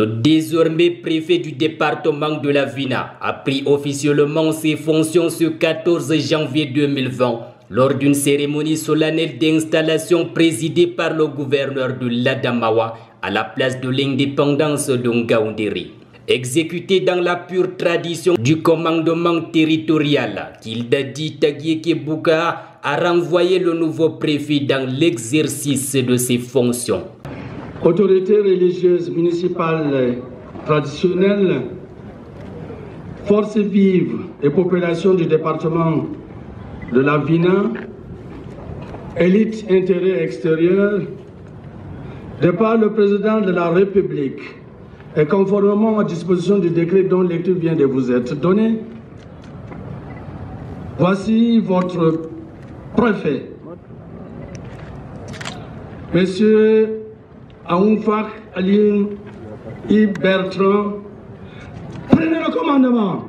Le désormais préfet du département de la Vina a pris officiellement ses fonctions ce 14 janvier 2020 lors d'une cérémonie solennelle d'installation présidée par le gouverneur de l'Adamawa à la place de l'indépendance de Ngaoundéré. Exécuté dans la pure tradition du commandement territorial, Kildadi Tagieke Bouka a renvoyé le nouveau préfet dans l'exercice de ses fonctions. Autorités religieuses municipales traditionnelles, forces vives et populations du département de la Vina, élite intérieure et extérieure, de par le président de la République et conformément aux dispositions du décret dont lecture vient de vous être donnée, voici votre préfet, Monsieur Aoumfak Aline I. Bertrand. Prenez le commandement.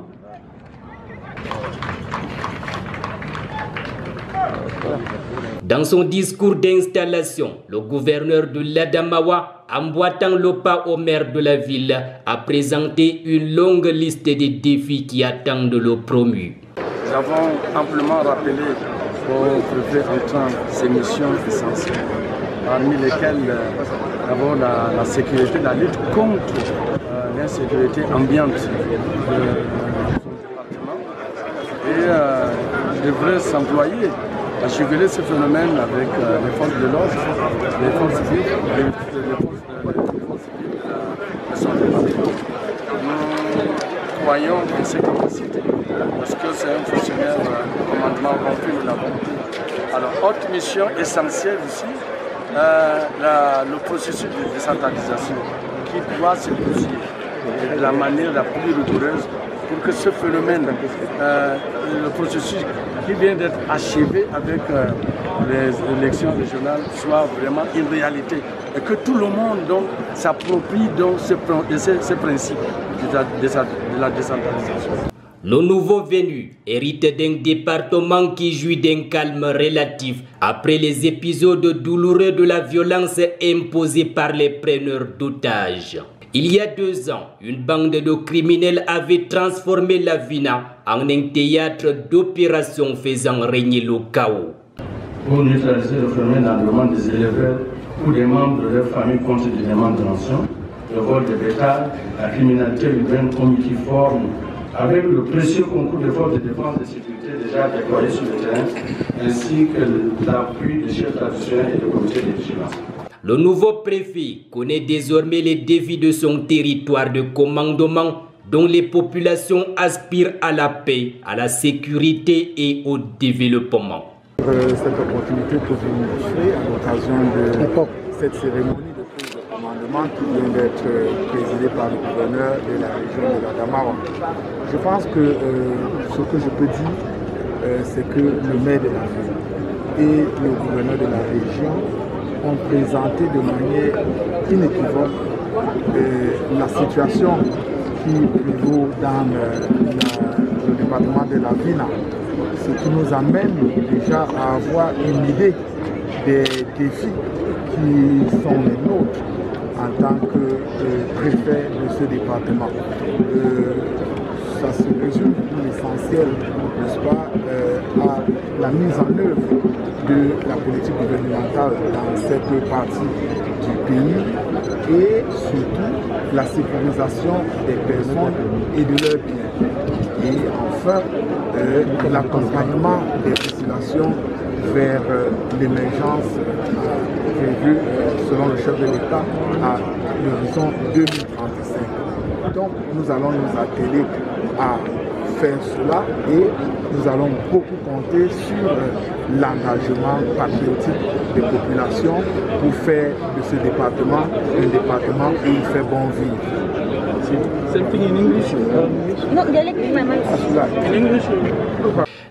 Dans son discours d'installation, le gouverneur de l'Adamawa, emboîtant le pas au maire de la ville, a présenté une longue liste de défis qui attendent le promu. Nous avons amplement rappelé au préfet entrant ses missions essentielles, parmi lesquelles d'abord la sécurité, la lutte contre l'insécurité ambiante de son département. Et devrait s'employer à juguler ce phénomène avec les forces de l'ordre, les forces vives, les forces civiles de son département. Nous croyons en ses capacités, parce que c'est un fonctionnaire de commandement rempli, nous l'avons dit. Alors, autre mission essentielle ici, le processus de décentralisation qui doit se poursuivre de la manière la plus rigoureuse pour que ce phénomène, le processus qui vient d'être achevé avec les élections régionales soit vraiment une réalité et que tout le monde s'approprie ces principes de la décentralisation. Le nouveau venu hérite d'un département qui jouit d'un calme relatif après les épisodes douloureux de la violence imposée par les preneurs d'otages. Il y a 2 ans, une bande de criminels avait transformé la Vina en un théâtre d'opérations faisant régner le chaos. Pour neutraliser le phénomène d'enlèvement des éleveurs ou des membres de leur famille contre des demandes de rançon, le vol de bétail, la criminalité urbaine comitiforme, avec le précieux concours des forces de défense et de sécurité déjà déployées sur le terrain, ainsi que l'appui des chefs traditionnels et des comités de vigilance. Le nouveau préfet connaît désormais les défis de son territoire de commandement dont les populations aspirent à la paix, à la sécurité et au développement. Cette opportunité que vous nous offrez à l'occasion de cette cérémonie de prise de commandement qui vient d'être présidée par le gouverneur de la région de l'Adamawa. Je pense que ce que je peux dire, c'est que le maire de la ville et le gouverneur de la région ont présenté de manière inéquivoque la situation qui prévaut dans le département de la Vina, ce qui nous amène déjà à avoir une idée des défis qui sont les nôtres en tant que préfet de ce département. Ça se résume pour l'essentiel, n'est-ce pas, à la mise en œuvre de la politique gouvernementale dans cette partie du pays et surtout la sécurisation des personnes et de leurs biens. Et enfin, l'accompagnement des destinations vers l'émergence prévue selon le chef de l'État à l'horizon 2035. Donc nous allons nous atteler à faire cela et nous allons beaucoup compter sur l'engagement patriotique des populations pour faire de ce département un département où il fait bon vivre. Something in English? No, dialect In English?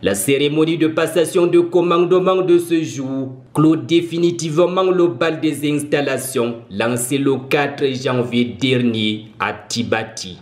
La cérémonie de passation de commandement de ce jour clôt définitivement le bal des installations lancé le 4 janvier dernier à Tibati.